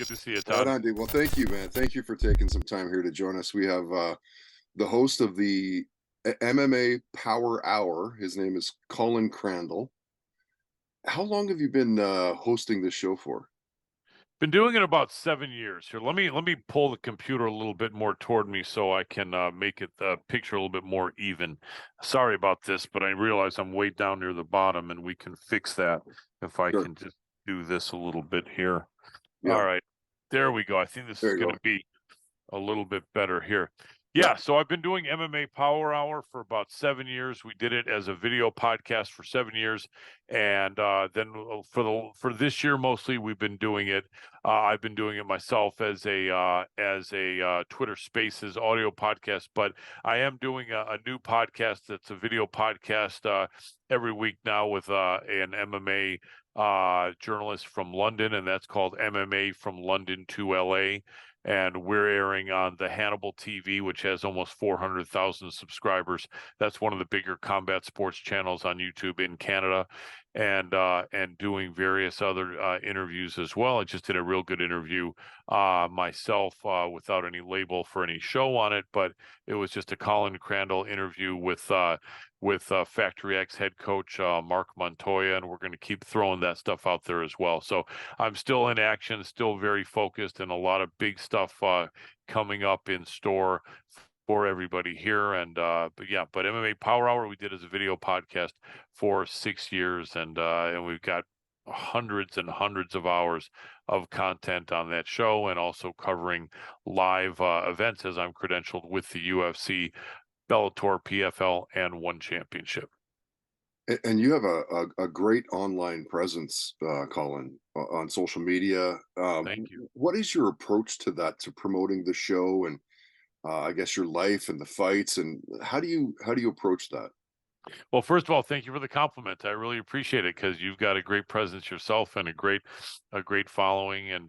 Good to see you, Right Todd. on, dude. Well, thank you, man. Thank you for taking some time here to join us. We have the host of the MMA Power Hour. His name is Colin Crandall. How long have you been hosting this show for? Been doing it about 7 years here. Let me pull the computer a little bit more toward me so I can make it the picture a little bit more even. Sorry about this, but I realize I'm way down near the bottom, and we can fix that if I Sure. can just do this a little bit here. Yeah. All right, there we go. I think this There is you going go. to be a little bit better here. Yeah. Yeah, so I've been doing MMA Power Hour for about 7 years. We did it as a video podcast for 7 years, and then for this year mostly we've been doing it. I've been doing it myself as a Twitter Spaces audio podcast, but I am doing a new podcast that's a video podcast every week now with an MMA journalist from London, and that's called MMA from London to LA, and we're airing on the Hannibal TV, which has almost 400,000 subscribers. That's one of the bigger combat sports channels on YouTube in Canada, and doing various other interviews as well. I just did a real good interview myself without any label for any show on it, but it was just a Colin Crandall interview with Factory X head coach Mark Montoya, and we're going to keep throwing that stuff out there as well. So I'm still in action, still very focused, and a lot of big stuff coming up in store for everybody here. And but MMA Power Hour we did as a video podcast for 6 years, and we've got hundreds and hundreds of hours of content on that show, and also covering live events as I'm credentialed with the UFC, Bellator, PFL, and One Championship. And you have a great online presence, Colin, on social media. Thank you. What is your approach to that, to promoting the show and I guess your life and the fights, and how do you approach that? Well, first of all, thank you for the compliment. I really appreciate it because you've got a great presence yourself and a great following, and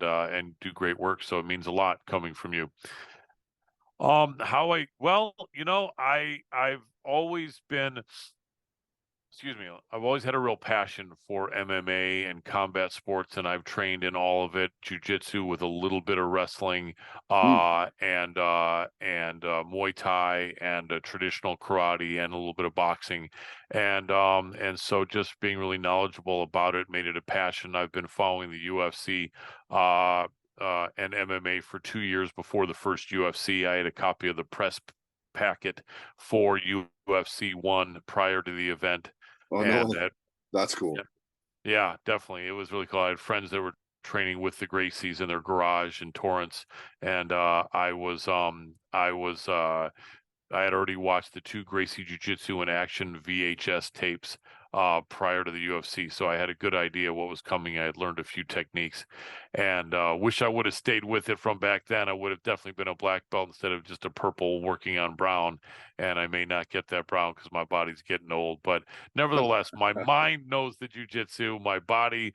do great work. So it means a lot coming from you. How I well, I've always been, excuse me, I've always had a real passion for MMA and combat sports, and I've trained in all of it, jujitsu with a little bit of wrestling, Mm, and Muay Thai, and traditional karate, and a little bit of boxing, and so just being really knowledgeable about it made it a passion. I've been following the UFC and MMA for 2 years before the first UFC. I had a copy of the press packet for UFC one prior to the event, oh no, and that, that's yeah, cool. yeah, definitely, it was really cool. I had friends that were training with the Gracies in their garage in Torrance, and I had already watched the two Gracie Jiu-Jitsu in action VHS tapes prior to the UFC, so I had a good idea what was coming. I had learned a few techniques, and wish I would have stayed with it from back then. I would have definitely been a black belt instead of just a purple working on brown, and I may not get that brown because my body's getting old. But nevertheless, my mind knows the Jiu-Jitsu. My body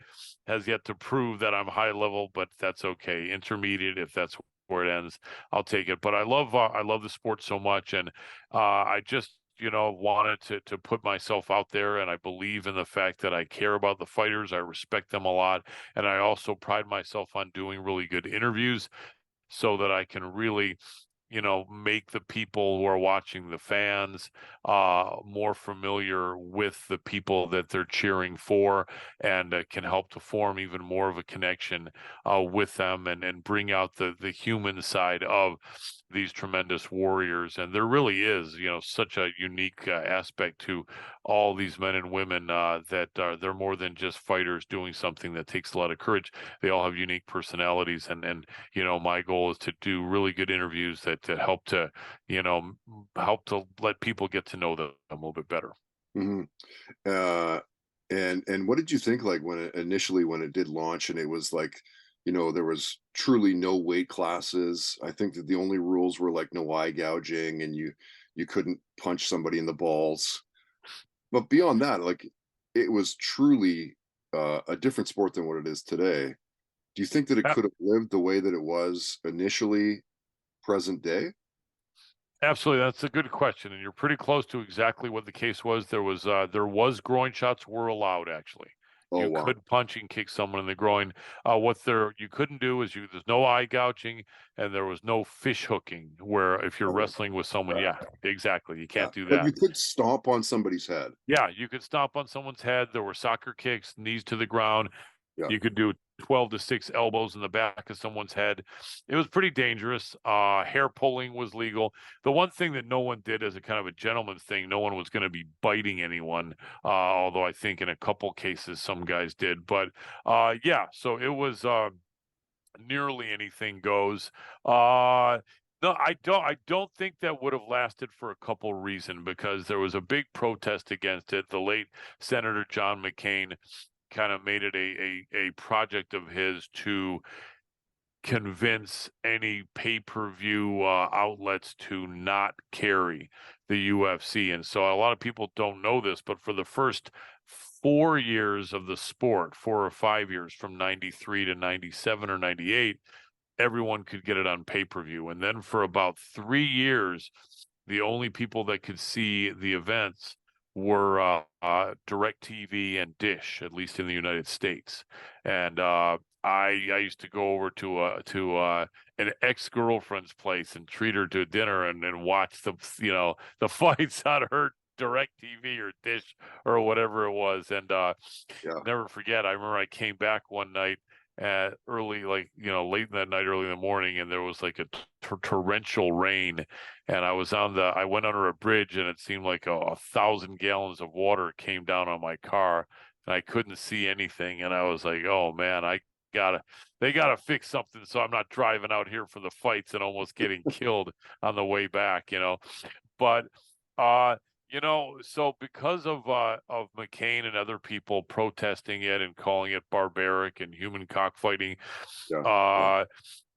has yet to prove that I'm high level, but that's okay. Intermediate, if that's where it ends, I'll take it. But I love the sport so much, and I just wanted to put myself out there, and I believe in the fact that I care about the fighters. I respect them a lot, and I also pride myself on doing really good interviews so that I can really make the people who are watching, the fans, more familiar with the people that they're cheering for, and can help to form even more of a connection with them, and bring out the human side of these tremendous warriors. And there really is, such a unique aspect to all these men and women, that they're more than just fighters doing something that takes a lot of courage. They all have unique personalities, and my goal is to do really good interviews that help to let people get to know them a little bit better. Hmm. Uh, and what did you think, like, when it initially, when it did launch, and it was like, there was truly no weight classes. I think that the only rules were like no eye gouging, and you couldn't punch somebody in the balls. But beyond that, like, it was truly a different sport than what it is today. Do you think that it A- could have lived the way that it was initially, present day? Absolutely, that's a good question, and you're pretty close to exactly what the case was. There was groin shots were allowed, actually. Oh, You wow. could punch and kick someone in the groin. What you couldn't do is there's no eye gouging and there was no fish hooking, where if you're Oh, wrestling with someone, yeah, exactly. You yeah. can't do But that. you could stomp on somebody's head. Yeah, you could stomp on someone's head. There were soccer kicks, knees to the ground. Yeah. You could do 12 to 6 elbows in the back of someone's head. It was pretty dangerous. Hair pulling was legal. The one thing that no one did as a kind of a gentleman's thing, no one was going to be biting anyone, although I think in a couple cases some guys did. But yeah, so it was nearly anything goes. No, I don't think that would have lasted for a couple reasons, because there was a big protest against it. The late Senator John McCain kind of made it a project of his to convince any pay-per-view outlets to not carry the UFC. And so a lot of people don't know this, but for the first 4 years of the sport, 4 or 5 years, from 93 to 97 or 98, everyone could get it on pay-per-view. And then for about 3 years, the only people that could see the events were DirecTV and Dish, at least in the United States. And I used to go over to an ex-girlfriend's place and treat her to dinner and watch the fights on her DirecTV or Dish or whatever it was. And Yeah. never forget, I remember I came back one night at early, like, late in that night, early in the morning, and there was like a torrential rain, and I went under a bridge, and it seemed like 1,000 gallons of water came down on my car, and I couldn't see anything, and I was like, oh man, they gotta fix something so I'm not driving out here for the fights and almost getting killed on the way back. But uh so because of McCain and other people protesting it and calling it barbaric and human cockfighting, Yeah. Yeah. uh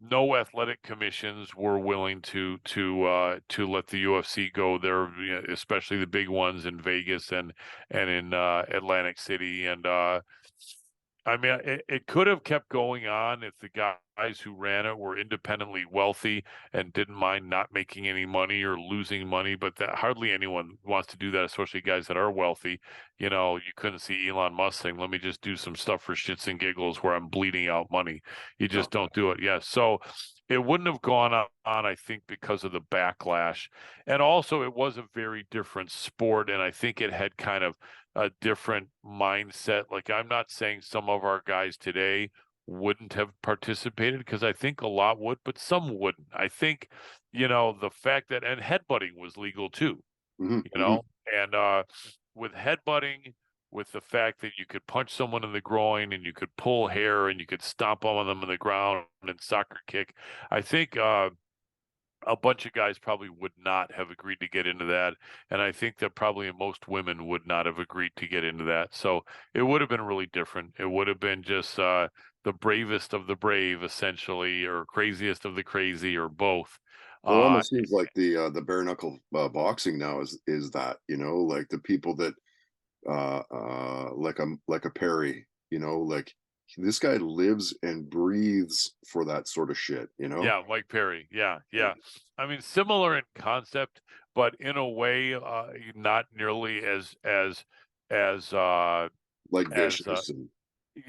no athletic commissions were willing to let the UFC go there, especially the big ones in Vegas and in Atlantic City. And I mean, it could have kept going on if the guys who ran it were independently wealthy and didn't mind not making any money or losing money, but that hardly anyone wants to do that, especially guys that are wealthy. You couldn't see Elon Musk saying, "Let me just do some stuff for shits and giggles where I'm bleeding out money." You Yeah. just don't do it. Yeah. So it wouldn't have gone on, I think, because of the backlash. And also it was a very different sport, and I think it had kind of a different mindset. Like, I'm not saying some of our guys today wouldn't have participated, because I think a lot would, but some wouldn't. I think, the fact that, and headbutting was legal too, Hmm. you Hmm. know, and with headbutting, with the fact that you could punch someone in the groin and you could pull hair and you could stomp on them in the ground and soccer kick, I think a bunch of guys probably would not have agreed to get into that. And I think that probably most women would not have agreed to get into that. So it would have been really different. It would have been just the bravest of the brave, essentially, or craziest of the crazy, or both. Well, it Uh, almost seems like the bare knuckle boxing now is that, like the people that like a Perry, like this guy lives and breathes for that sort of shit. yeah, Mike Perry. Yeah, Yeah. yeah. I mean, similar in concept, but in a way, not nearly as uh, Like as vicious and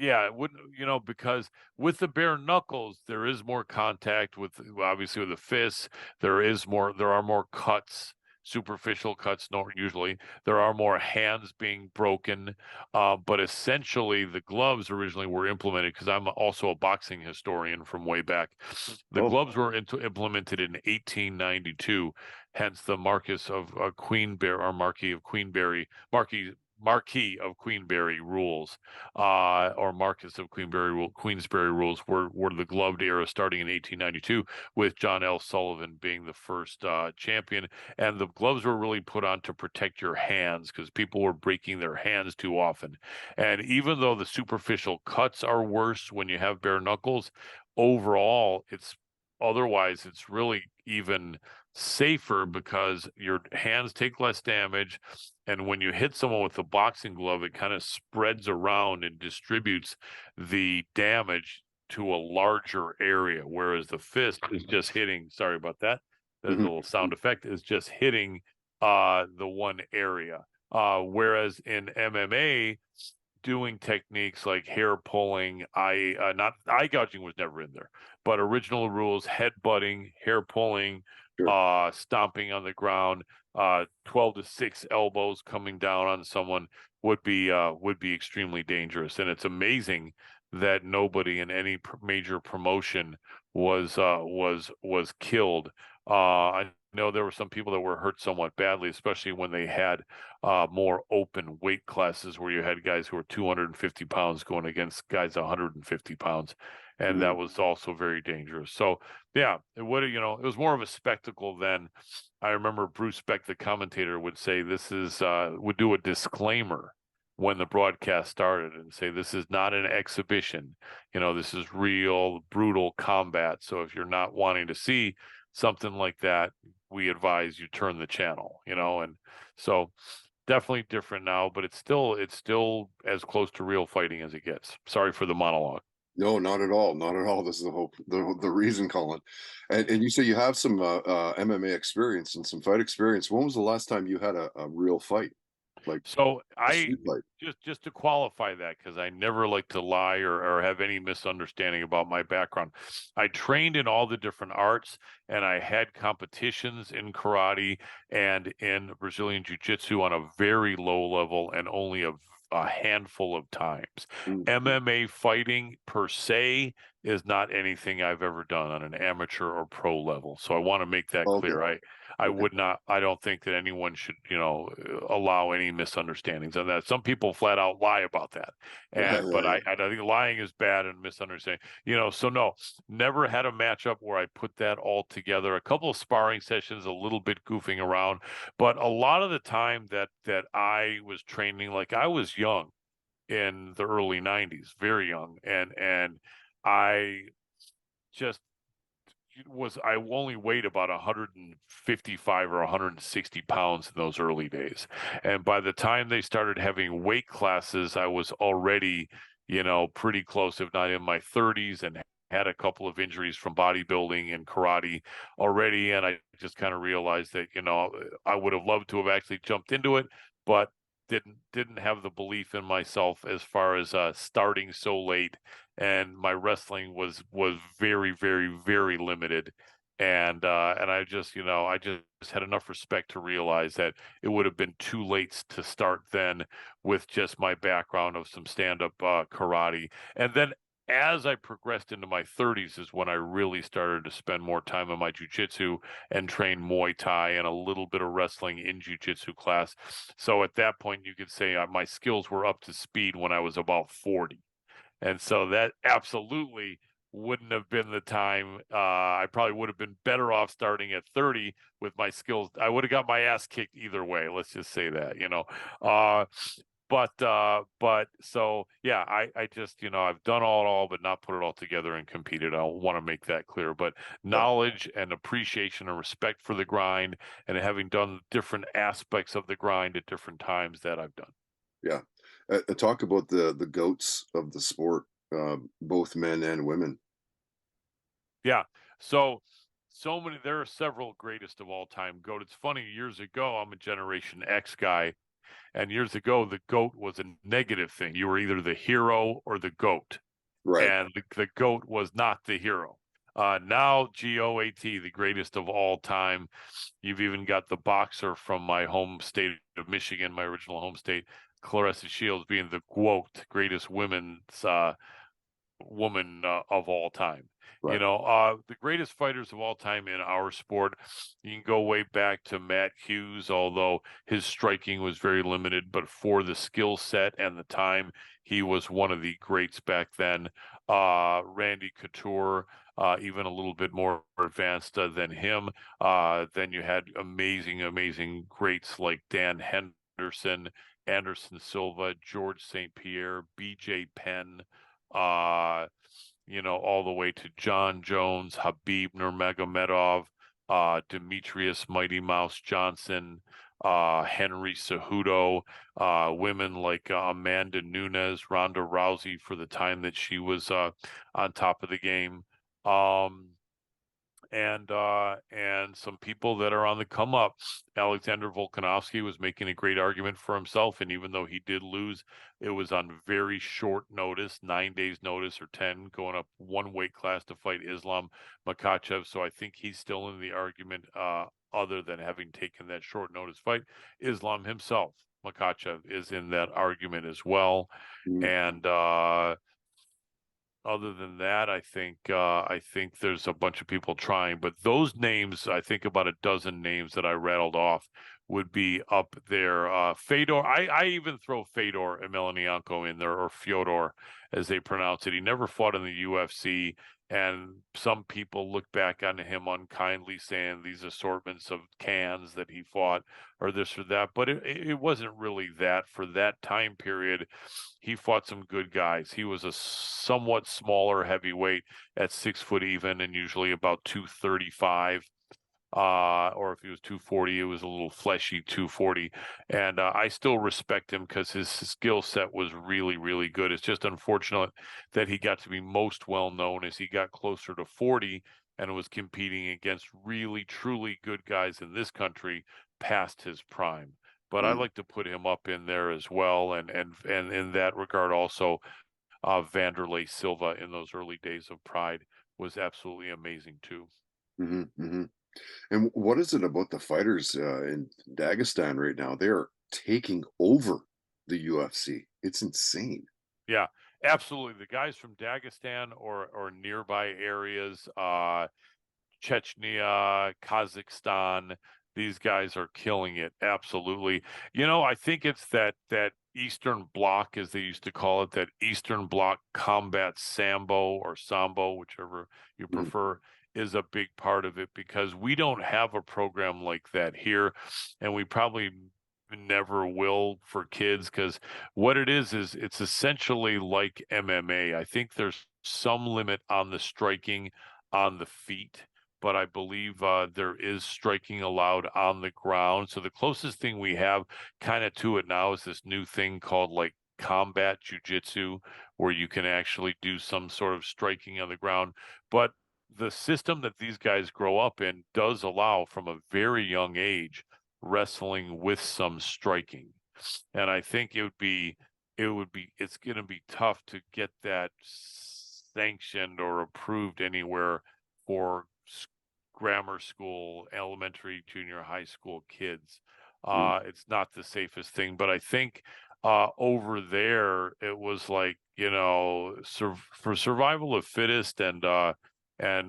yeah, it wouldn't, because with the bare knuckles, there is more contact with, obviously, with the fists. There are more cuts, superficial cuts, no, usually. There are more hands being broken. But essentially, the gloves originally were implemented, because I'm also a boxing historian from way back. The oh, gloves were implemented in 1892, hence the Marquis of Queenberry, or Marquis of Queenberry rules, or Marcus of Queensberry rules, were the gloved era starting in 1892, with John L. Sullivan being the first champion. And the gloves were really put on to protect your hands, because people were breaking their hands too often. And even though the superficial cuts are worse when you have bare knuckles, overall, it's really even safer, because your hands take less damage, and when you hit someone with a boxing glove, it kind of spreads around and distributes the damage to a larger area, whereas the fist is just hitting. Sorry about that. There's a mhm, little sound mhm. effect. Is just hitting the one area. Whereas in MMA, doing techniques like hair pulling, not eye gouging was never in there, but original rules, head butting, hair pulling, Sure. stomping on the ground, 12 to 6 elbows coming down on someone would be extremely dangerous. And it's amazing that nobody in any major promotion was killed. I know there were some people that were hurt somewhat badly, especially when they had more open weight classes where you had guys who were 250 pounds going against guys 150 pounds, and Mhm. that was also very dangerous. So yeah, it would, it was more of a spectacle then. I remember Bruce Beck, the commentator, would say would do a disclaimer when the broadcast started and say this is not an exhibition. This is real brutal combat. So if you're not wanting to see something like that, we advise you turn the channel, and so definitely different now, but it's still as close to real fighting as it gets. Sorry for the monologue. No, not at all, not at all. This is the reason, Colin. And you say you have some, MMA experience and some fight experience. When was the last time you had a real fight? Like, So a I street fight? just to qualify that, because I never like to lie or have any misunderstanding about my background. I trained in all the different arts, and I had competitions in karate and in Brazilian jiu-jitsu on a very low level and only a handful of times. Mm, mm. MMA fighting per se is not anything I've ever done on an amateur or pro level. So I want to make that Okay, clear. I okay. would not, I don't think that anyone should, allow any misunderstandings on that. Some people flat out lie about that. Yeah, But yeah, yeah. I think lying is bad and misunderstanding, so no, never had a matchup where I put that all together. A couple of sparring sessions, a little bit goofing around, but a lot of the time that I was training, like I was young in the early 90s, very young. And I just I only weighed about 155 or 160 pounds in those early days. And by the time they started having weight classes, I was already, pretty close, if not in my 30s, and had a couple of injuries from bodybuilding and karate already. And I just kind of realized that, I would have loved to have actually jumped into it, but didn't have the belief in myself as far as starting so late, and my wrestling was very, very, very limited. And I just had enough respect to realize that it would have been too late to start then with just my background of some stand-up karate. And then as I progressed into my 30s is when I really started to spend more time in my jujitsu and train Muay Thai and a little bit of wrestling in jujitsu class. So at that point, you could say my skills were up to speed when I was about 40. And so that absolutely wouldn't have been the time. I probably would have been better off starting at 30 with my skills. I would have got my ass kicked either way. Let's just say that. Uh, but so yeah, I just, I've done all, but not put it all together and competed. I want to make that clear. But Yeah, knowledge and appreciation and respect for the grind, and having done different aspects of the grind at different times, that I've done. yeah. Talk about the goats of the sport, both men and women. Yeah. So many, there are several greatest of all time GOAT. It's funny, years ago, I'm a Generation X guy, and years ago, the GOAT was a negative thing. You were either the hero or the GOAT, Right, and the GOAT was not the hero. Now, GOAT, the greatest of all time. You've even got the boxer from my home state of Michigan, my original home state, Clarissa Shields, being the GOAT, greatest women's woman of all time. right. The greatest fighters of all time in our sport, you can go way back to Matt Hughes, although his striking was very limited, but for the skill set and the time, he was one of the greats back then. Randy Couture, even a little bit more advanced than him. Then you had amazing, amazing greats like Dan Henderson, Anderson Silva, George St. Pierre, BJ Penn, uh, all the way to John Jones, Habib Nurmagomedov, Demetrius Mighty Mouse Johnson, Henry Cejudo, women like Amanda Nunes, Ronda Rousey for the time that she was on top of the game. Um, and some people that are on the come up. Alexander Volkanovski was making a great argument for himself, and even though he did lose, it was on very short notice, 9 days notice or 10, going up one weight class to fight Islam Makhachev. So I think he's still in the argument, other than having taken that short notice fight. Islam himself, Makhachev, is in that argument as well. Mm, And other than that, I think there's a bunch of people trying, but those names, I think about a dozen names that I rattled off would be up there. Fedor, I even throw Fedor Emelianenko in there, or Fyodor as they pronounce it. He never fought in the UFC, and some people look back on him unkindly, saying these assortments of cans that he fought, or this or that. But it wasn't really that. For that time period, he fought some good guys. He was a somewhat smaller heavyweight at 6 foot even, and usually about 235. Or if he was 240, it was a little fleshy 240. And I still respect him because his skill set was really, really good. It's just unfortunate that he got to be most well known as he got closer to 40 and was competing against really, truly good guys in this country past his prime. But I mm, like to put him up in there as well, and in that regard also, Vanderlei Silva in those early days of Pride was absolutely amazing too. mhm, mhm. And what is it about the fighters in Dagestan right now? They are taking over the UFC. It's insane. Yeah, absolutely. The guys from Dagestan or nearby areas, Chechnya, Kazakhstan, these guys are killing it. Absolutely. I think it's that Eastern Bloc, as they used to call it, that Eastern Bloc combat sambo or sambo, whichever you Mm, prefer, is a big part of it because we don't have a program like that here, and we probably never will for kids because what it is it's essentially like MMA. I think there's some limit on the striking on the feet, but I believe there is striking allowed on the ground. So the closest thing we have kind of to it now is this new thing called like combat jujitsu, where you can actually do some sort of striking on the ground. But the system that these guys grow up in does allow from a very young age wrestling with some striking. And I think it's going to be tough to get that sanctioned or approved anywhere for grammar school, elementary, junior high school kids. mm, It's not the safest thing, but I think over there it was like, for survival of fittest, and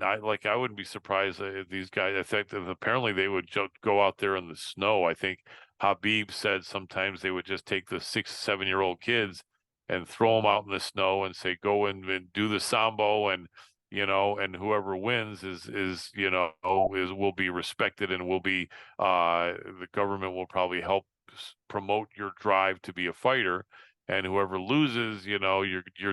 I wouldn't be surprised if these guys. I think that apparently they would go out there in the snow. I think Habib said sometimes they would just take the 6, 7 year old kids and throw them out in the snow and say, go in and do the sambo, and whoever wins will be respected and will be the government will probably help promote your drive to be a fighter. And whoever loses, you're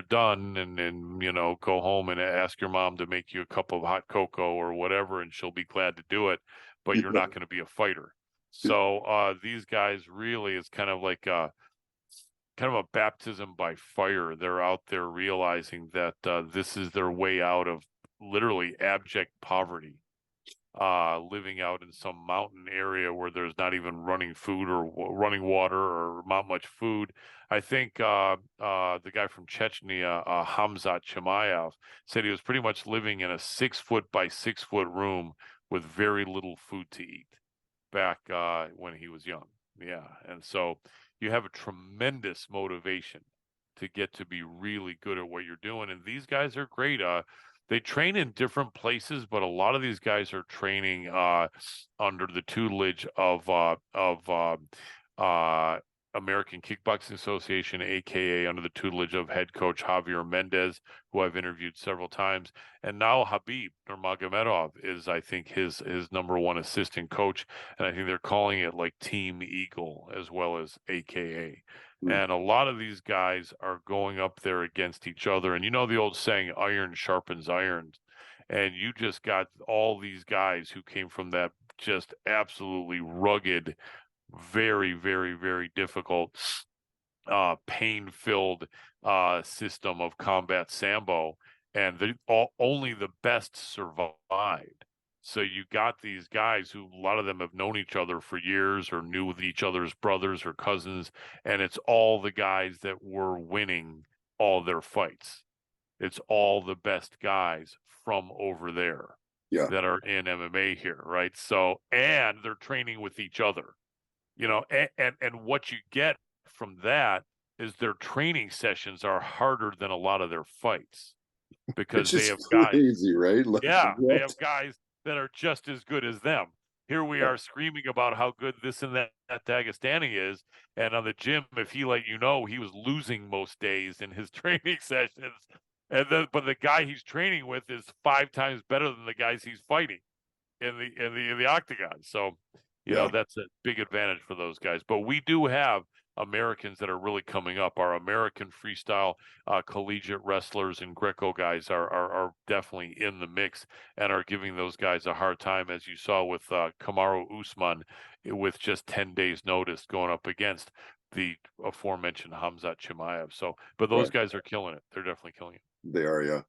done, and go home and ask your mom to make you a cup of hot cocoa or whatever, and she'll be glad to do it, but you're yeah. not going to be a fighter. So these guys really, it's kind of a baptism by fire. They're out there realizing that this is their way out of literally abject poverty, living out in some mountain area where there's not even running food or running water or not much food. I think the guy from Chechnya, Hamzat Chimaev, said he was pretty much living in a 6 foot by 6 foot room with very little food to eat back when he was young. Yeah. And so you have a tremendous motivation to get to be really good at what you're doing. And these guys are great. They train in different places, but a lot of these guys are training under the tutelage of uh, American Kickboxing Association, aka under the tutelage of head coach Javier Mendez, who I've interviewed several times. And now Habib Nurmagomedov is, I think, his number one assistant coach, and I think they're calling it like Team Eagle as well as AKA. Mm, And a lot of these guys are going up there against each other. And you know the old saying, iron sharpens iron. And you just got all these guys who came from that just absolutely rugged, very, very, very difficult, pain-filled system of combat sambo. And only the best survived. So you got these guys who a lot of them have known each other for years or knew each other's brothers or cousins, and it's all the guys that were winning all their fights. It's all the best guys from over there Yeah. that are in MMA here, right? So, and they're training with each other, and what you get from that is their training sessions are harder than a lot of their fights It's because they just have guys, crazy, right? Like, yeah, they what? have guys that are just as good as them. Here we Yeah. are screaming about how good this and that Dagestani is, and on the gym, if he let you know, he was losing most days in his training sessions. And then, but the guy he's training with is 5 times better than the guys he's fighting in the octagon. So, Yeah. that's a big advantage for those guys. But we do have Americans that are really coming up. Our American freestyle collegiate wrestlers and Greco guys are definitely in the mix and are giving those guys a hard time, as you saw with Kamaru Usman, with just 10 days notice going up against the aforementioned Hamzat Chimaev. So, but those Right. guys are killing it. They're definitely killing it. They are, yeah.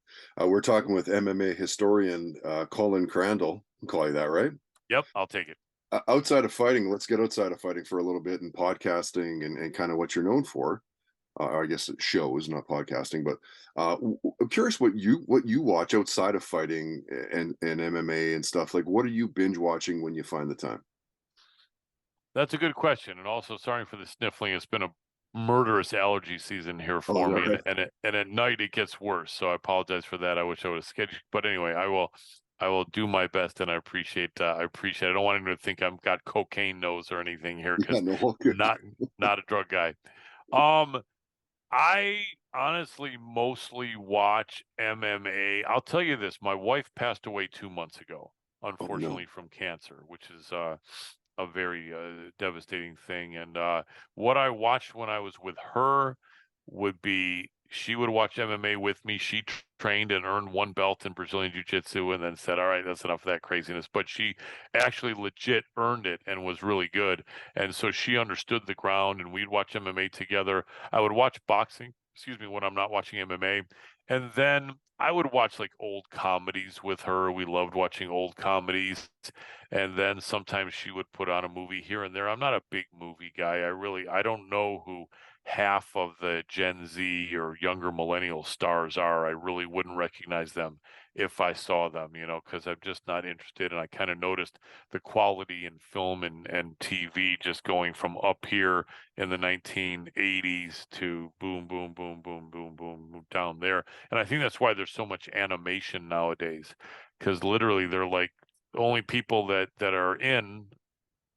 We're talking with MMA historian, Colin Crandall. Call you that, right? Yep, I'll take it. Outside of fighting, let's get outside of fighting for a little bit and podcasting and kind of what you're known for. I guess it shows, not podcasting, but I'm curious what you watch outside of fighting and MMA and stuff. Like, what are you binge watching when you find the time? That's a good question, and also sorry for the sniffling. It's been a murderous allergy season here Oh, is for that me, and right? and at night it gets worse. So I apologize for that. I wish I would have scheduled, but anyway, I will do my best, and I appreciate. I don't want anyone to think I've got cocaine nose or anything here Yeah, because no, all good. not a drug guy. Um, I honestly mostly watch MMA. I'll tell you this: my wife passed away 2 months ago, Oh no. unfortunately, from cancer, which is a very devastating thing. And what I watched when I was with her would be she would watch MMA with me. She trained and earned one belt in Brazilian Jiu-Jitsu and then said, all right, that's enough of that craziness. But she actually legit earned it and was really good. And so she understood the ground and we'd watch MMA together. I would watch boxing, excuse me, when I'm not watching MMA. And then I would watch like old comedies with her. We loved watching old comedies. And then sometimes she would put on a movie here and there. I'm not a big movie guy. I don't know who half of the Gen Z or younger millennial stars are. I really wouldn't recognize them if I saw them, because I'm just not interested. And I kind of noticed the quality in film and TV just going from up here in the 1980s to boom, boom, boom, boom, boom, boom, down there. And I think that's why there's so much animation nowadays, because literally they're like the only people that are in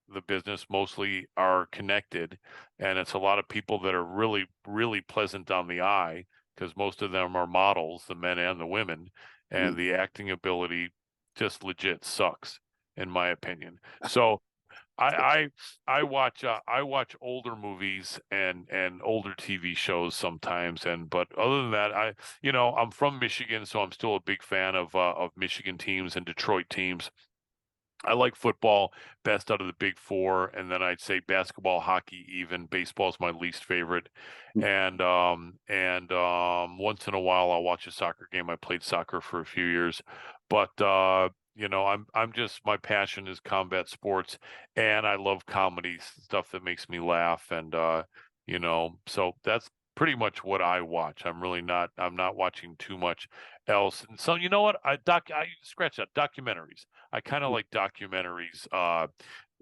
the business mostly are connected, and it's a lot of people that are really really pleasant on the eye because most of them are models, the men and the women, and Mm. the acting ability just legit sucks in my opinion. So I I watch older movies and older TV shows sometimes, and but other than that, I'm from Michigan, so I'm still a big fan of Michigan teams and Detroit teams. I like football best out of the big four, and then I'd say basketball, hockey, even baseball is my least favorite. And once in a while I'll watch a soccer game. I played soccer for a few years, but I'm just my passion is combat sports, and I love comedy stuff that makes me laugh, and so that's pretty much what I watch. I'm not watching too much else. And so you know what? I scratch that documentaries. I kind of like documentaries,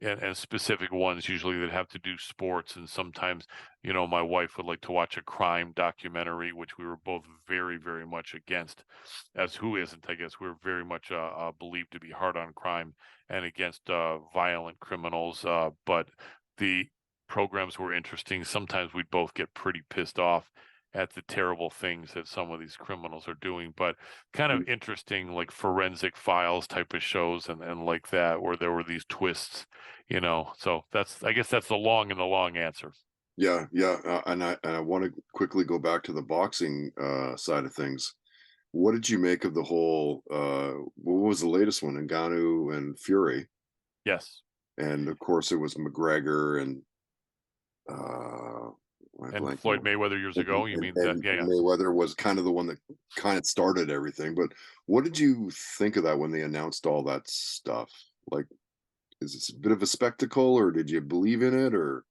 and specific ones usually that have to do sports. And sometimes, my wife would like to watch a crime documentary, which we were both very, very much against. As who isn't? I guess we're very much believed to be hard on crime and against violent criminals. But the programs were interesting. Sometimes we'd both get pretty pissed off at the terrible things that some of these criminals are doing, but kind of interesting, like forensic files type of shows and like that, where there were these twists. So I guess that's the long answer. Yeah, yeah, and I want to quickly go back to the boxing side of things. What did you make of the whole? What was the latest one? Ngannou and Fury, Yes. and of course it was McGregor and uh, I And blanked Floyd on Mayweather years it. ago, you mean that? Yeah, yeah. Mayweather was kind of the one that kind of started everything. But what did you think of that when they announced all that stuff? Like, is this a bit of a spectacle, or did you believe in it, or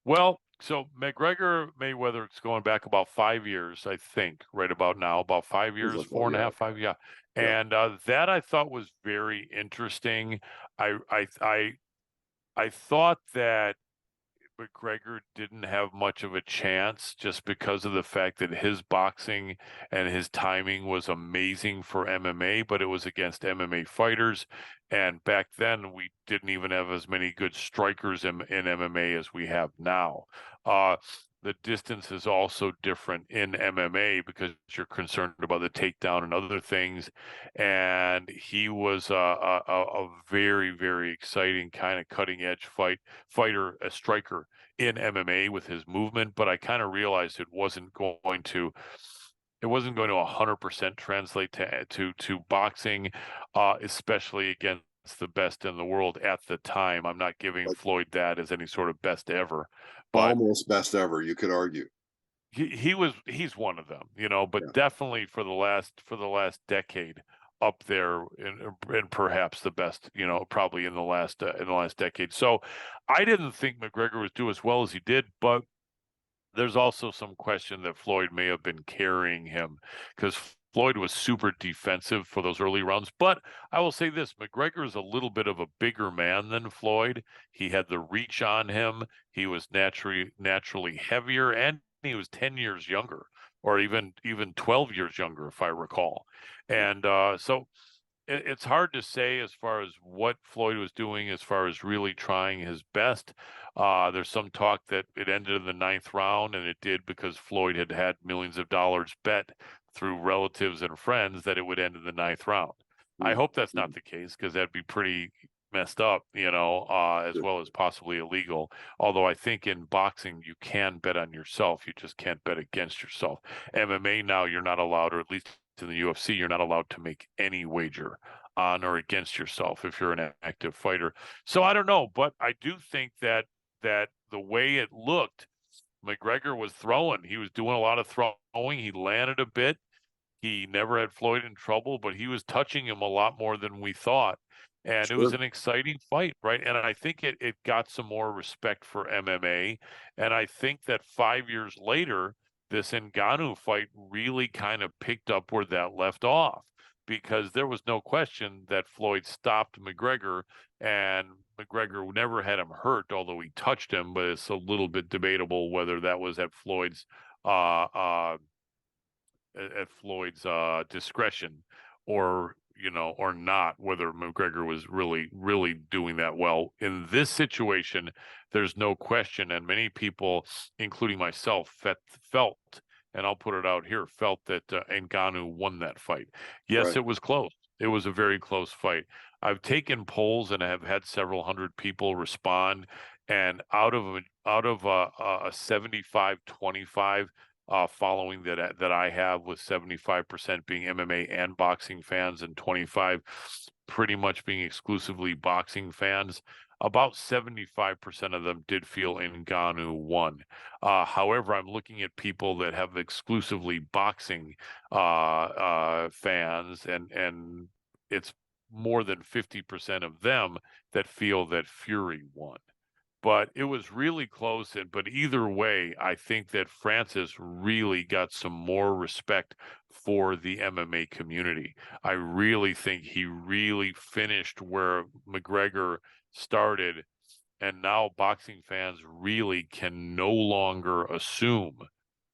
Well, so McGregor Mayweather, it's going back about 5 years, I think, right about now, about five things years, like that? four and a Yeah, half, 5, yeah. yeah. And that I thought was very interesting. I I I I thought that McGregor didn't have much of a chance just because of the fact that his boxing and his timing was amazing for MMA, but it was against MMA fighters. And back then, we didn't even have as many good strikers in MMA as we have now. Uh, the distance is also different in MMA because you're concerned about the takedown and other things. And he was a very, very exciting kind of cutting edge fighter, a striker in MMA with his movement, but I kind of realized it wasn't going to 100% translate to boxing, especially against the best in the world at the time. I'm not giving Like Floyd that as any sort of best ever, but almost best ever, you could argue. he's one of them, but Yeah, definitely for the last decade up there and perhaps the best, probably in the last decade. So I didn't think McGregor was do as well as he did, but there's also some question that Floyd may have been carrying him because Floyd was super defensive for those early rounds. But I will say this, McGregor is a little bit of a bigger man than Floyd. He had the reach on him. He was naturally heavier, and he was 10 years younger, or even 12 years younger, if I recall. yeah, And so it's hard to say as far as what Floyd was doing as far as really trying his best. There's some talk that it ended in the ninth round, and it did because Floyd had had millions of dollars bet through relatives and friends that it would end in the ninth round. I mm, hope that's not mm, the case because that'd be pretty messed up, as sure. well as possibly illegal. Although I think in boxing you can bet on yourself, you just can't bet against yourself. MMA now you're not allowed, or at least in the UFC, you're not allowed to make any wager on or against yourself if you're an active fighter. So I don't know, but I do think that the way it looked, McGregor was throwing. He was doing a lot of throwing. He landed a bit. He never had Floyd in trouble, but he was touching him a lot more than we thought. And it was Sure. an exciting fight, right? And I think it got some more respect for MMA. And I think that 5 years later, this Ngannou fight really kind of picked up where that left off because there was no question that Floyd stopped McGregor and McGregor never had him hurt, although he touched him, but it's a little bit debatable whether that was at uh, uh, Floyd's discretion or or not, whether McGregor was really doing that well in this situation. There's no question, and many people, including myself, felt, and I'll put it out here, felt that Ngannou won that fight. Yes, Right. it was close. It was a very close fight. I've taken polls and I have had several hundred people respond, and out of a 75-25 following that I have, with 75% being MMA and boxing fans and 25 pretty much being exclusively boxing fans. About 75% of them did feel Ngannou won. However, I'm looking at people that have exclusively boxing fans, and it's more than 50% of them that feel that Fury won. But it was really close. But either way, I think that Francis really got some more respect for the MMA community. I really think he really finished where McGregor started. And now boxing fans really can no longer assume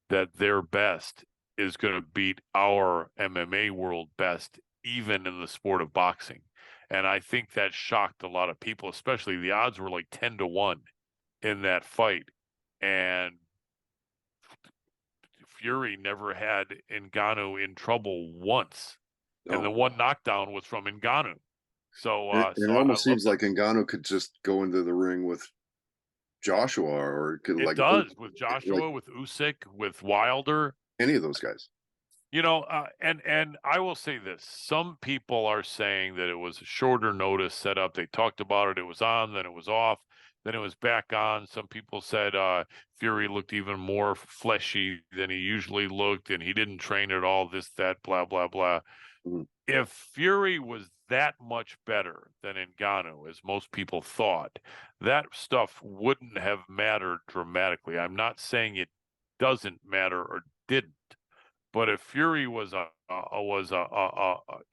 that their best is going to beat our MMA world best, even in the sport of boxing. And I think that shocked a lot of people, especially the odds were like 10-1 in that fight. And Fury never had Ngannou in trouble once. And the No. one knockdown was from Ngannou. So, And it I almost love seems that. like Ngannou could just go into the ring with Joshua, or could It like does with like Joshua, with Usyk, with Wilder. any of those guys. And I will say this: some people are saying that it was a shorter notice setup. They talked about it; it was on, then it was off. then it was back on. Some people said Fury looked even more fleshy than he usually looked, and he didn't train at all, this, that, blah, blah, blah. Mhm. If Fury was that much better than Ngannou, as most people thought, that stuff wouldn't have mattered dramatically. I'm not saying it doesn't matter or didn't, but if Fury was a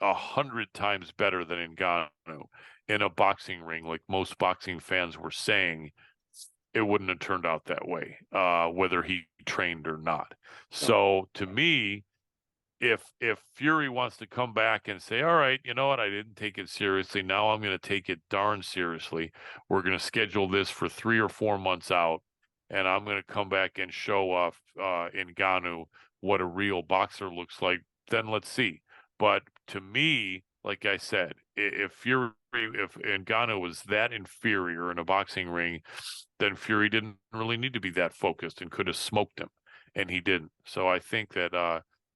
hundred times better than Ngannou in a boxing ring, like most boxing fans were saying, it wouldn't have turned out that way, whether he trained or not. Yeah. So to me, if Fury wants to come back and say, all right, you know what, I didn't take it seriously, now I'm going to take it darn seriously. We're going to schedule this for 3 or 4 months out, and I'm going to come back and show off Ngannou what a real boxer looks like. Then let's see. But to me, like I said, if Ngannou was that inferior in a boxing ring, then Fury didn't really need to be that focused and could have smoked him, and he didn't. So I think that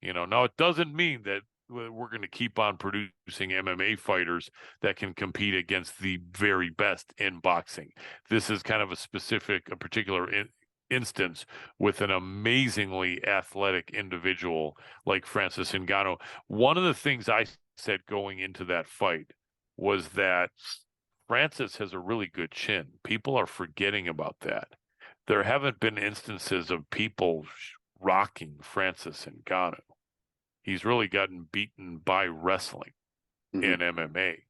now it doesn't mean that we're going to keep on producing MMA fighters that can compete against the very best in boxing. This is kind of a particular instance with an amazingly athletic individual like Francis Ngannou. One of the things I said going into that fight was that Francis has a really good chin. People are forgetting about that. There haven't been instances of people rocking Francis Ngannou. He's really gotten beaten by wrestling Mhm. in MMA.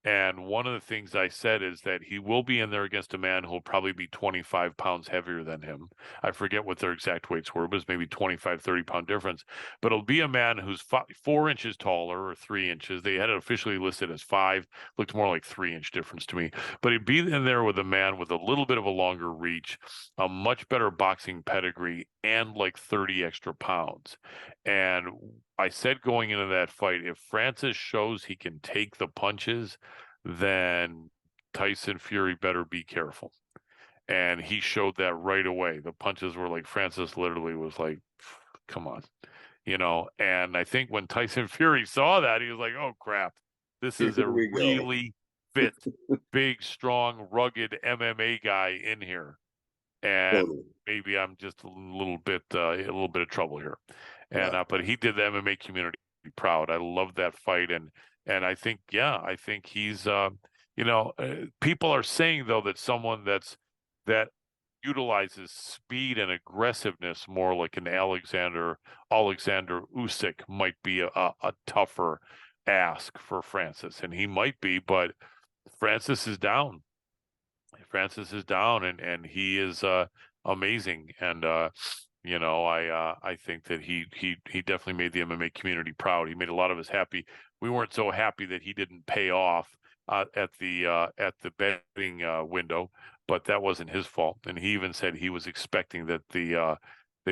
And one of the things I said is that he will be in there against a man who'll probably be 25 pounds heavier than him. I forget what their exact weights were, but it's maybe 25, 30-pound difference. But it'll be a man who's 4 inches taller or 3 inches. They had it officially listed as 5, looked more like 3-inch difference to me. But he'd be in there with a man with a little bit of a longer reach, a much better boxing pedigree, and like 30 extra pounds. And I said going into that fight, if Francis shows he can take the punches, then Tyson Fury better be careful. And he showed that right away. The punches were like Francis literally was like, come on, And I think when Tyson Fury saw that, he was like, oh crap, this Here is a we go. really fit, big, strong, rugged MMA guy in here. And Totally. maybe I'm just a little bit of trouble here. And Yeah. but he did the MMA community proud. I love that fight, and I think he's people are saying though that someone that utilizes speed and aggressiveness more like an Alexander Usyk might be a tougher ask for Francis, and he might be, but Francis is down. Francis is down, and he is amazing. And I think that he definitely made the MMA community proud. He made a lot of us happy. We weren't so happy that he didn't pay off at the betting window, but that wasn't his fault. And he even said he was expecting that they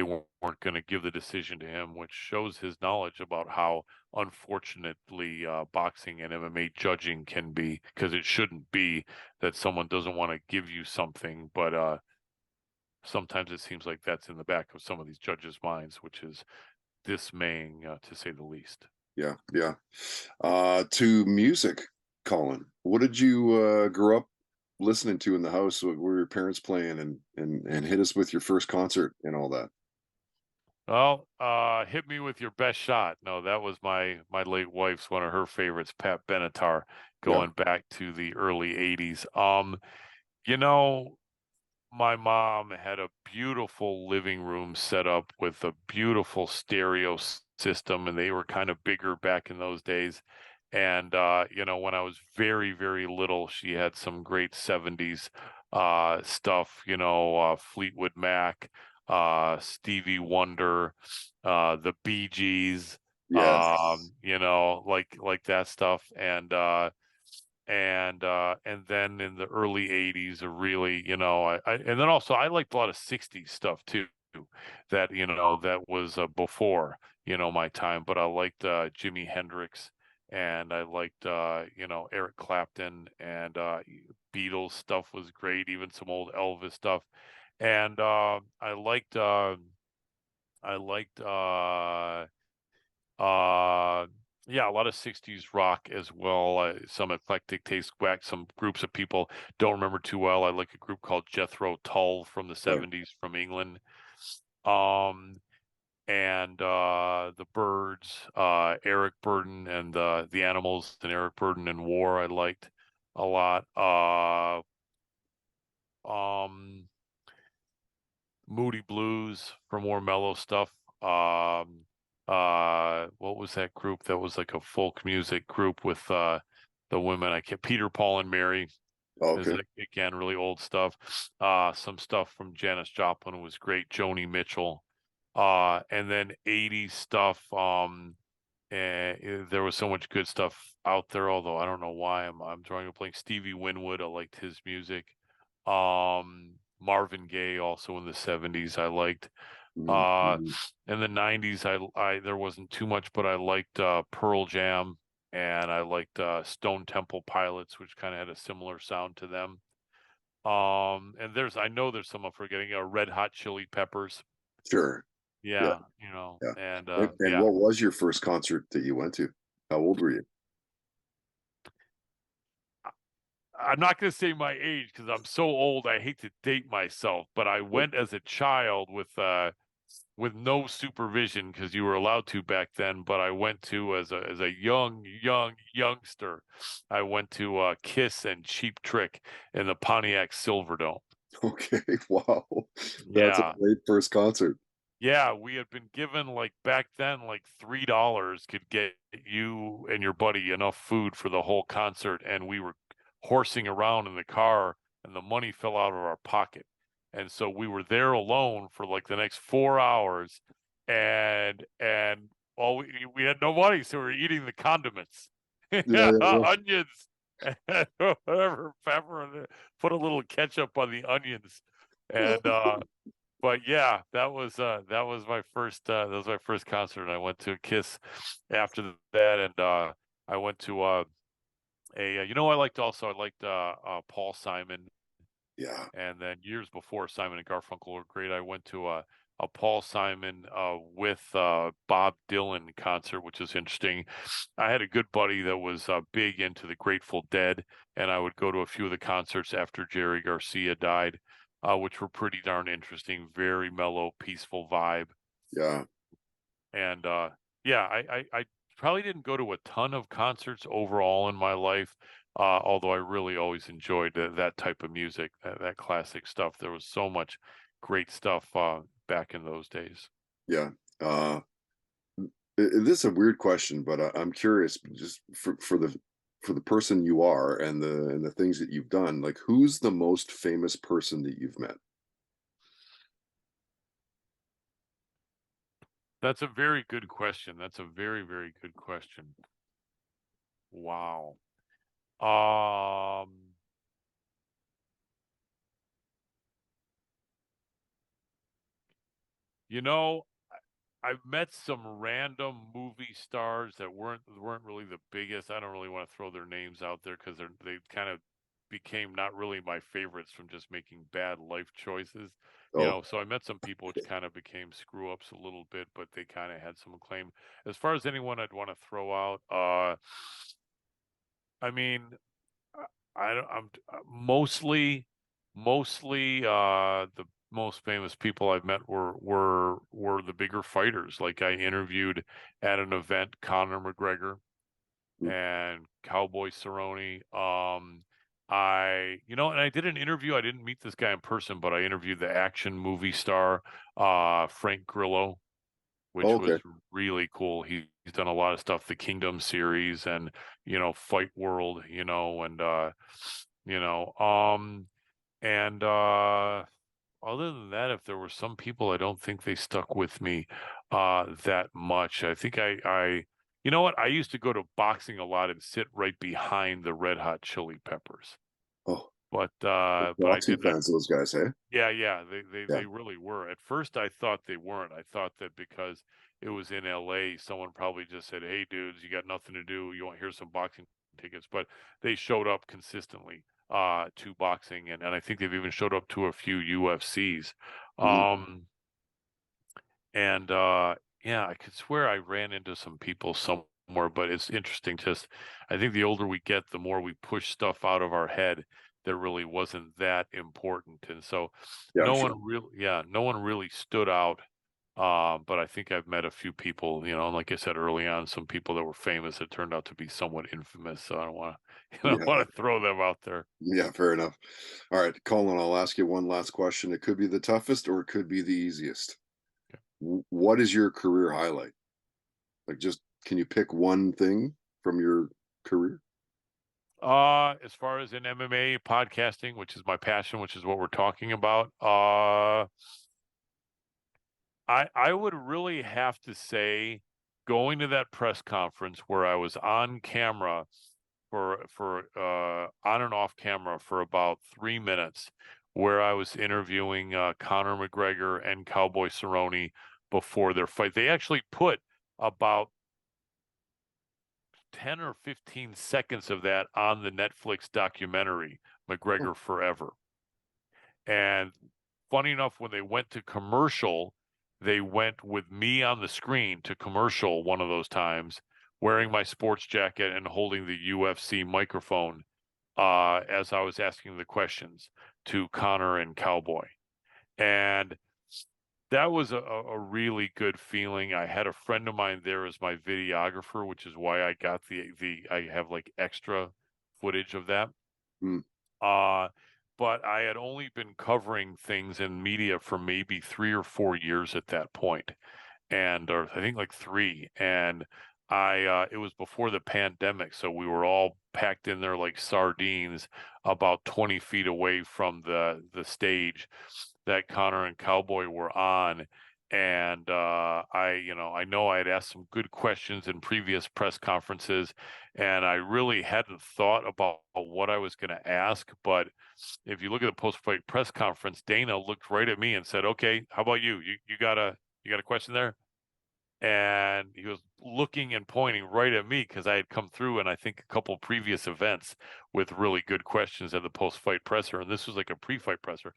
weren't going to give the decision to him, which shows his knowledge about how unfortunately boxing and MMA judging can be, because it shouldn't be that someone doesn't want to give you something, but sometimes it seems like that's in the back of some of these judges' minds, which is dismaying to say the least. Yeah. Yeah. To music, Colin, what did you grow up listening to in the house? What were your parents playing, and hit us with your first concert and all that? Well, hit me with your best shot. No, that was my late wife's, one of her favorites, Pat Benatar, Yeah. going back to the early '80s. You know, my mom had a beautiful living room set up with a beautiful stereo system, and they were kind of bigger back in those days. And when I was very, very little, she had some great '70s stuff, Fleetwood Mac, Stevie Wonder, the Bee Gees, Yes. like that stuff. And then in the early '80s, really, and then also I liked a lot of '60s stuff too, that was before my time. But I liked Jimi Hendrix, and I liked Eric Clapton, and Beatles stuff was great, even some old Elvis stuff. And I liked uh Yeah, a lot of 60s rock as well. Some eclectic taste, whack, some groups of people don't remember too well. I like a group called Jethro Tull from the Right. 70s from England. Um, and the Birds, Eric Burden and the Animals and Eric Burden and War I liked a lot. Um, Moody Blues for more mellow stuff. What was that group that was like a folk music group with the women? I can't. Peter, Paul, and Mary Oh, is okay. again really old stuff. Some stuff from Janis Joplin was great. Joni Mitchell. And then 80s stuff. There was so much good stuff out there, although I don't know why I'm drawing a blank. Stevie Winwood, I liked his music. Marvin Gaye, also in the 70s, I liked. Mhm, Uh, mhm. in the 90s, I there wasn't too much, but I liked Pearl Jam and I liked Stone Temple Pilots, which kind of had a similar sound to them. And I know there's some I'm forgetting. Red Hot Chili Peppers. Sure. Yeah, Yeah, yeah. and And yeah. what was your first concert that you went to? How old were you? I'm not going to say my age because I'm so old. I hate to date myself, but I went as a child with no supervision because you were allowed to back then. But I went to as a youngster. I went to Kiss and Cheap Trick in the Pontiac Silverdome. Okay, wow. That's a Yeah, great first concert. yeah, we had been given like back then, like $3 could get you and your buddy enough food for the whole concert, and we were horsing around in the car, and the money fell out of our pocket, and so we were there alone for like the next 4 hours, and all we had no money, so we were eating the condiments, Yeah, yeah, yeah. onions, and whatever pepper, and put a little ketchup on the onions, and but yeah, that was my first concert. And I went to Kiss after that, and I went to I liked Paul Simon, Yeah, and then years before Simon and Garfunkel were great. I went to a Paul Simon with Bob Dylan concert, which is interesting. I had a good buddy that was big into the Grateful Dead, and I would go to a few of the concerts after Jerry Garcia died, which were pretty darn interesting. Very mellow, peaceful vibe. yeah, And yeah, I probably didn't go to a ton of concerts overall in my life, although I really always enjoyed that type of music, that classic stuff. There was so much great stuff back in those days. yeah. Uh, this is a weird question, but I'm curious, just for the person you are and the things that you've done. Like, who's the most famous person that you've met? That's a very good question. That's a very, very good question. Wow. Um, you know, I've met some random movie stars that weren't really the biggest. I don't really want to throw their names out there because they kind of became not really my favorites from just making bad life choices. Oh, So I met some people which kind of became screw ups a little bit, but they kind of had some acclaim. As far as anyone I'd want to throw out, I mean, I'm mostly the most famous people I've met were the bigger fighters. Like I interviewed at an event Conor McGregor mm, and Cowboy Cerrone. And I did an interview. I didn't meet this guy in person, but I interviewed the action movie star Frank Grillo, which okay. was really cool. He's done a lot of stuff, the Kingdom series and, Fight World, you know, um, and other than that, if there were some people, I don't think they stuck with me that much. I think you know what? I used to go to boxing a lot and sit right behind the Red Hot Chili Peppers, Oh, but I boxing did not. fans, those guys, hey? Yeah, yeah, they Yeah. they really were. At first, I thought they weren't. I thought that because it was in LA, someone probably just said, "Hey, dudes, you got nothing to do. You want here's some boxing tickets." But they showed up consistently to boxing, and I think they've even showed up to a few UFCs. Mhm. And yeah, I could swear I ran into some people somewhere somewhere, but it's interesting. Just, I think the older we get, the more we push stuff out of our head that really wasn't that important. And so Yeah, sure. no one really stood out. But I think I've met a few people, and like I said early on, some people that were famous that turned out to be somewhat infamous. So I don't want to, Yeah, want to throw them out there. yeah, fair enough. All right, Colin, I'll ask you one last question. It could be the toughest or it could be the easiest. What is your career highlight? Like, just can you pick one thing from your career? As far as in MMA podcasting, which is my passion, which is what we're talking about, I would really have to say going to that press conference where I was on camera for on and off camera for about 3 minutes, where I was interviewing Conor McGregor and Cowboy Cerrone before their fight. They actually put about 10 or 15 seconds of that on the Netflix documentary, Oh, McGregor Forever. And funny enough, when they went to commercial, they went with me on the screen to commercial one of those times, wearing my sports jacket and holding the UFC microphone as I was asking the questions to Connor and Cowboy. And that was a really good feeling. I had a friend of mine there as my videographer, which is why I got the I have like extra footage of that. mm, Uh, but I had only been covering things in media for maybe 3 or 4 years at that point, and or I think like three. And it was before the pandemic, so we were all packed in there like sardines, about 20 feet away from the stage that Connor and Cowboy were on. And I know I had asked some good questions in previous press conferences, and I really hadn't thought about what I was going to ask. But if you look at the post-fight press conference, Dana looked right at me and said, "Okay, how about you? You got a question there?" And he was looking and pointing right at me because I had come through and I think a couple previous events with really good questions at the post-fight presser, and this was like a pre-fight presser.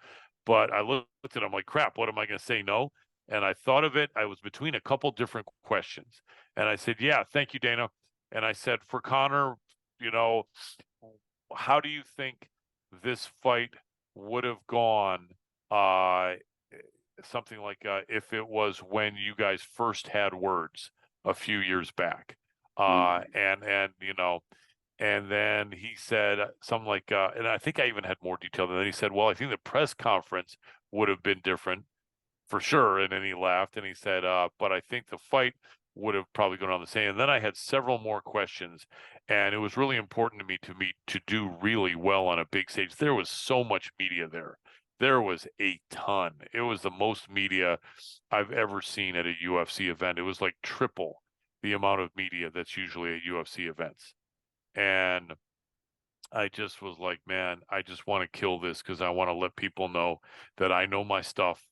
But I looked at him like, crap, what am I going to say? No. And I thought of it. I was between a couple different questions, and I said, "Yeah, thank you, Dana." And I said, "For Connor, you know, how do you think this fight would have gone?" Uh, Something like if it was when you guys first had words a few years back, mm, and then he said something like, and I think I even had more detail. And then he said, "Well, I think the press conference would have been different for sure." And then he laughed and he said, "But I think the fight would have probably gone on the same." And then I had several more questions, and it was really important to me to do really well on a big stage. There was so much media there. There was a ton. It was the most media I've ever seen at a UFC event. It was like triple the amount of media that's usually at UFC events. And I just was like, man, I just want to kill this because I want to let people know that I know my stuff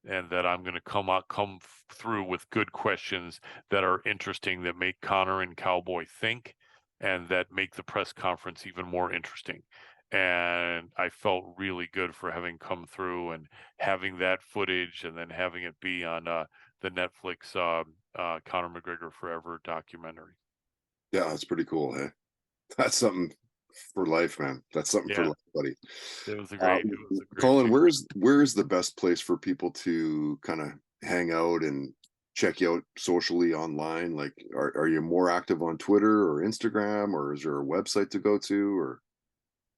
and that I'm going to through with good questions that are interesting, that make Connor and Cowboy think, and that make the press conference even more interesting. And I felt really good for having come through and having that footage, and then having it be on the Netflix Conor McGregor Forever documentary. yeah, that's pretty cool. Hey, that's something for life, man. That's something for Yeah, life, buddy. Uh, it was a great Colin, feeling. where's the best place for people to kind of hang out and check you out socially online? Like, are you more active on Twitter or Instagram, or is there a website to go to? Or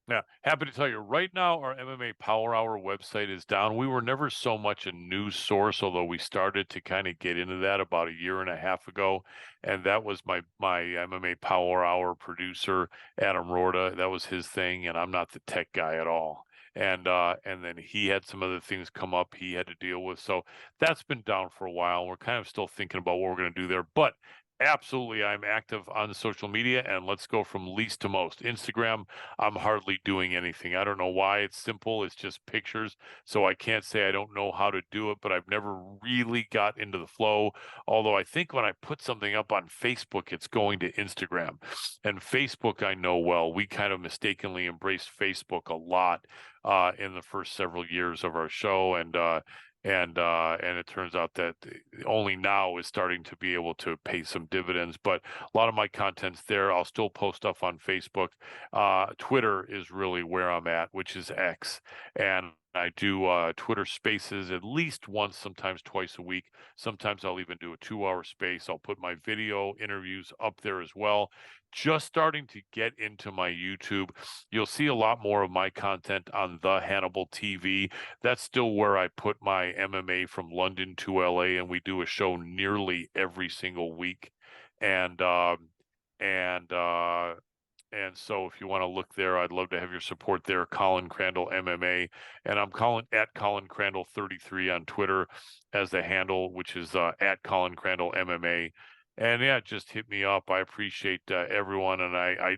Yeah, happy to tell you right now our MMA Power Hour website is down. We were never so much a news source, although we started to kind of get into that about a year and a half ago. And that was my MMA Power Hour producer, Adam Rorta. That was his thing, and I'm not the tech guy at all. And then he had some other things come up he had to deal with. So that's been down for a while. We're kind of still thinking about what we're going to do there. But absolutely, I'm active on social media, and let's go from least to most. Instagram, I'm hardly doing anything. I don't know why. It's simple. It's just pictures. So I can't say I don't know how to do it, but I've never really got into the flow. Although I think when I put something up on Facebook, it's going to Instagram. And Facebook, I know well. We kind of mistakenly embraced Facebook a lot in the first several years of our show. and it turns out that only now is starting to be able to pay some dividends. But a lot of my content's there. I'll still post stuff on Facebook. Twitter is really where I'm at, which is X, and I do Twitter Spaces at least once, sometimes twice a week. Sometimes I'll even do a 2-hour space. I'll put my video interviews up there as well. Just starting to get into my YouTube. You'll see a lot more of my content on the Hannibal TV. That's still where I put my MMA from London to LA, and we do a show nearly every single week. And and uh, and so if you want to look there, I'd love to have your support there. Colin Crandall MMA, and I'm Colin at Colin Crandall 33 on Twitter as the handle, which is at Colin Crandall MMA. And yeah, just hit me up. I appreciate everyone, and I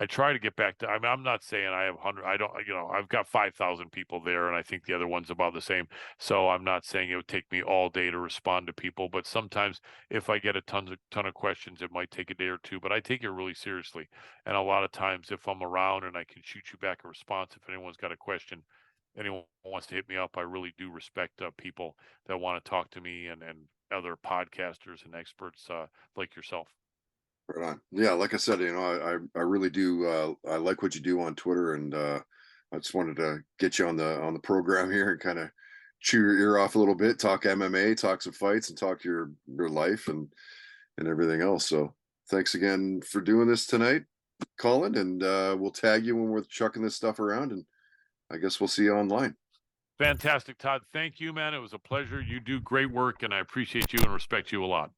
try to get back to. I mean, I'm not saying I have 100. I don't. I've got 5,000 people there, and I think the other one's about the same. So I'm not saying it would take me all day to respond to people, but sometimes if I get a ton of questions, it might take a day or two. But I take it really seriously, and a lot of times, if I'm around and I can shoot you back a response, if anyone's got a question, anyone wants to hit me up, I really do respect people that want to talk to me and other podcasters and experts like yourself. Right on. Yeah, like I said, I really do. I like what you do on Twitter, and I just wanted to get you on the program here and kind of chew your ear off a little bit, talk MMA, talk some fights, and talk your life and everything else. So thanks again for doing this tonight, Colin, and we'll tag you when we're chucking this stuff around, and I guess we'll see you online. Fantastic, Todd. Thank you, man. It was a pleasure. You do great work, and I appreciate you and respect you a lot.